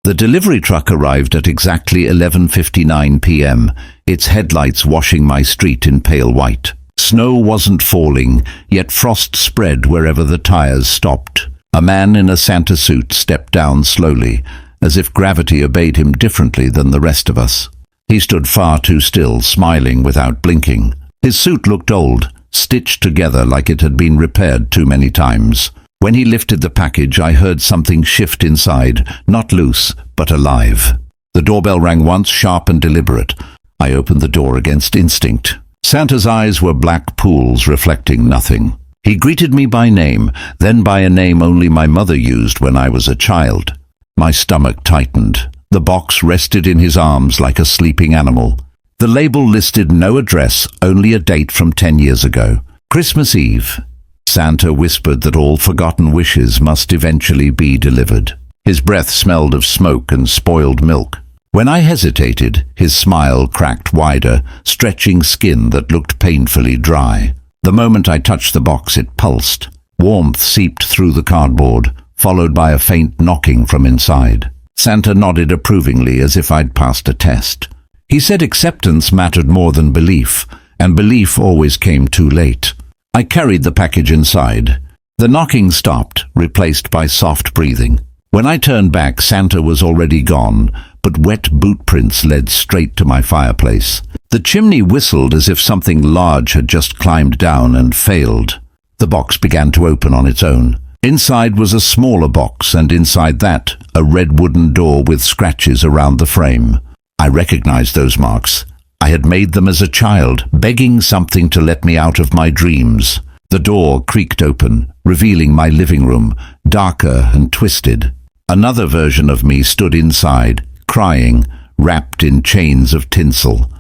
The delivery truck arrived at exactly 11:59 p.m., its headlights washing my street in pale white. Snow wasn't falling, yet frost spread wherever the tires stopped. A man in a Santa suit stepped down slowly, as if gravity obeyed him differently than the rest of us. He stood far too still, smiling without blinking. His suit looked old, stitched together like it had been repaired too many times. When he lifted the package, I heard something shift inside, not loose, but alive. The doorbell rang once, sharp and deliberate. I opened the door against instinct. Santa's eyes were black pools reflecting nothing. He greeted me by name, then by a name only my mother used when I was a child. My stomach tightened. The box rested in his arms like a sleeping animal. The label listed no address, only a date from 10 years ago. Christmas Eve. Santa whispered that all forgotten wishes must eventually be delivered. His breath smelled of smoke and spoiled milk. When I hesitated, his smile cracked wider, stretching skin that looked painfully dry. The moment I touched the box, it pulsed. Warmth seeped through the cardboard, followed by a faint knocking from inside. Santa nodded approvingly as if I'd passed a test. He said acceptance mattered more than belief, and belief always came too late. I carried the package inside. The knocking stopped, replaced by soft breathing. When I turned back, Santa was already gone, but wet boot prints led straight to my fireplace. The chimney whistled as if something large had just climbed down and failed. The box began to open on its own. Inside was a smaller box, and inside that, a red wooden door with scratches around the frame. I recognized those marks. I had made them as a child, begging something to let me out of my dreams. The door creaked open, revealing my living room, darker and twisted. Another version of me stood inside, crying, wrapped in chains of tinsel.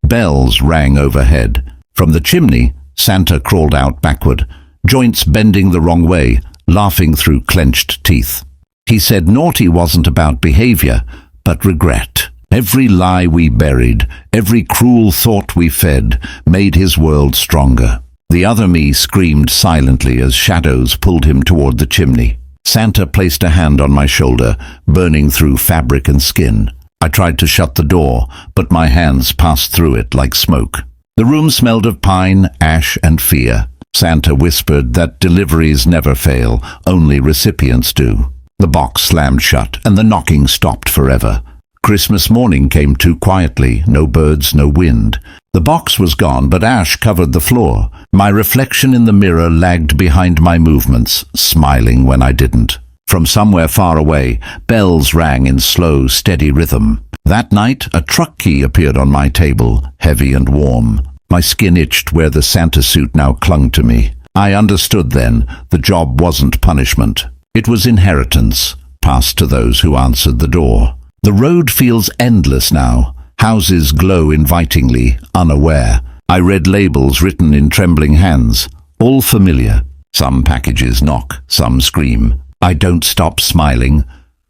Bells rang overhead. From the chimney, Santa crawled out backward, joints bending the wrong way, laughing through clenched teeth. He said naughty wasn't about behavior, but regret. Every lie we buried, every cruel thought we fed, made his world stronger. The other me screamed silently as shadows pulled him toward the chimney. Santa placed a hand on my shoulder, burning through fabric and skin. I tried to shut the door, but my hands passed through it like smoke. The room smelled of pine, ash, and fear. Santa whispered that deliveries never fail, only recipients do. The box slammed shut, and the knocking stopped forever. Christmas morning came too quietly, no birds, no wind. The box was gone, but ash covered the floor. My reflection in the mirror lagged behind my movements, smiling when I didn't. From somewhere far away, bells rang in slow, steady rhythm. That night, a truck key appeared on my table, heavy and warm. My skin itched where the Santa suit now clung to me. I understood then, the job wasn't punishment. It was inheritance, passed to those who answered the door. The road feels endless now. Houses glow invitingly, unaware. I read labels written in trembling hands, all familiar. Some packages knock, some scream. I don't stop smiling.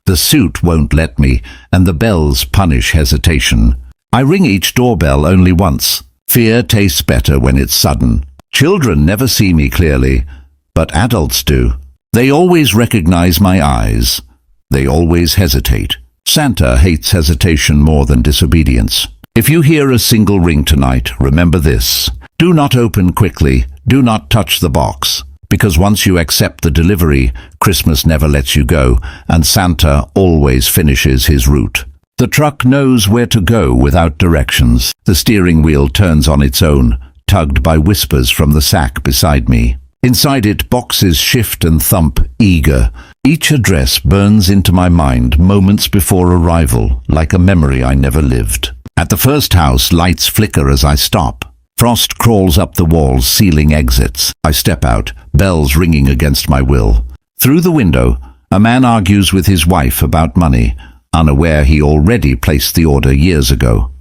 The suit won't let me, and the bells punish hesitation. I ring each doorbell only once. Fear tastes better when it's sudden. Children never see me clearly, but adults do. They always recognize my eyes. They always hesitate. Santa hates hesitation more than disobedience. If you hear a single ring tonight, remember this. Do not open quickly. Do not touch the box. Because once you accept the delivery, Christmas never lets you go, and Santa always finishes his route. The truck knows where to go without directions. The steering wheel turns on its own, tugged by whispers from the sack beside me. Inside it, boxes shift and thump, eager. Each address burns into my mind moments before arrival, like a memory I never lived. At the first house, lights flicker as I stop. Frost crawls up the walls, sealing exits. I step out, bells ringing against my will. Through the window, a man argues with his wife about money, unaware he already placed the order years ago.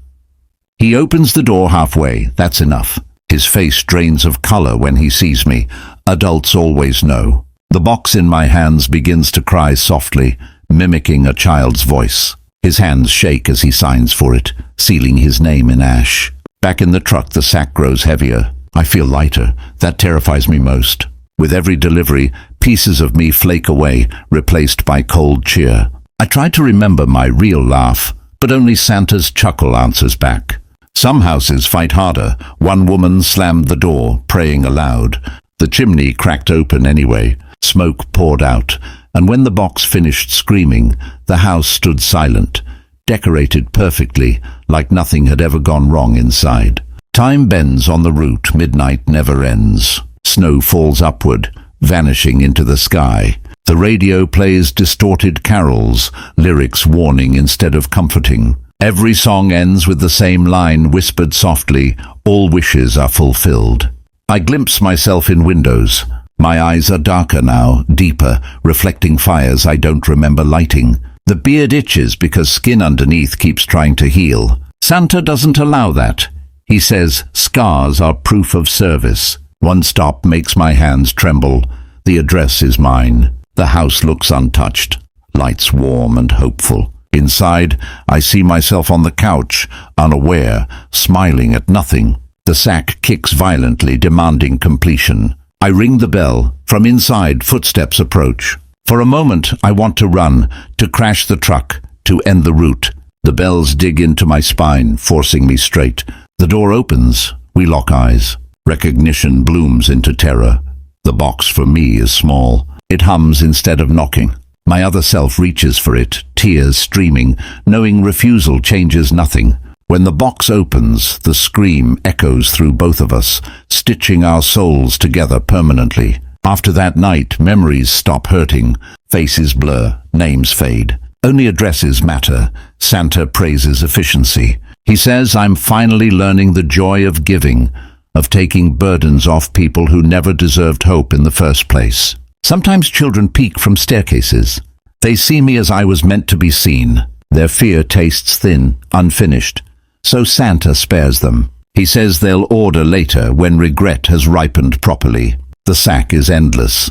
He opens the door halfway, that's enough. His face drains of color when he sees me. Adults always know. The box in my hands begins to cry softly, mimicking a child's voice. His hands shake as he signs for it, sealing his name in ash. Back in the truck, the sack grows heavier. I feel lighter. That terrifies me most. With every delivery, pieces of me flake away, replaced by cold cheer. I try to remember my real laugh, but only Santa's chuckle answers back. Some houses fight harder. One woman slammed the door, praying aloud. The chimney cracked open anyway. Smoke poured out, and when the box finished screaming, the house stood silent, decorated perfectly, like nothing had ever gone wrong inside. Time bends on the route, midnight never ends. Snow falls upward, vanishing into the sky. The radio plays distorted carols, lyrics warning instead of comforting. Every song ends with the same line whispered softly, "All wishes are fulfilled." I glimpse myself in windows. My eyes are darker now, deeper, reflecting fires I don't remember lighting. The beard itches because skin underneath keeps trying to heal. Santa doesn't allow that. He says scars are proof of service. One stop makes my hands tremble. The address is mine. The house looks untouched, lights warm and hopeful. Inside, I see myself on the couch, unaware, smiling at nothing. The sack kicks violently, demanding completion. I ring the bell. From inside, footsteps approach. For a moment, I want to run, to crash the truck, to end the route. The bells dig into my spine, forcing me straight. The door opens. We lock eyes. Recognition blooms into terror. The box for me is small. It hums instead of knocking. My other self reaches for it, tears streaming, knowing refusal changes nothing. When the box opens, the scream echoes through both of us, stitching our souls together permanently. After that night, memories stop hurting, faces blur, names fade. Only addresses matter. Santa praises efficiency. He says I'm finally learning the joy of giving, of taking burdens off people who never deserved hope in the first place. Sometimes children peek from staircases. They see me as I was meant to be seen. Their fear tastes thin, unfinished. So Santa spares them. He says they'll order later when regret has ripened properly. The sack is endless.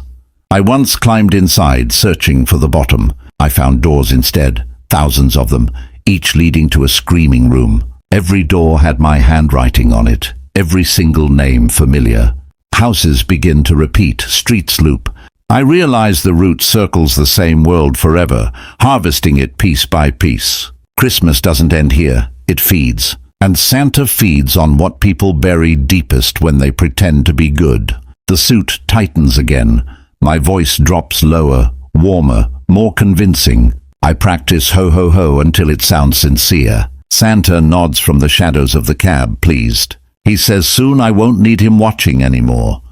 I once climbed inside, searching for the bottom. I found doors instead, thousands of them, each leading to a screaming room. Every door had my handwriting on it, every single name familiar. Houses begin to repeat, streets loop. I realize the route circles the same world forever, harvesting it piece by piece. Christmas doesn't end here, it feeds. And Santa feeds on what people bury deepest when they pretend to be good. The suit tightens again. My voice drops lower, warmer, more convincing. I practice ho ho ho until it sounds sincere. Santa nods from the shadows of the cab, pleased. He says soon I won't need him watching anymore.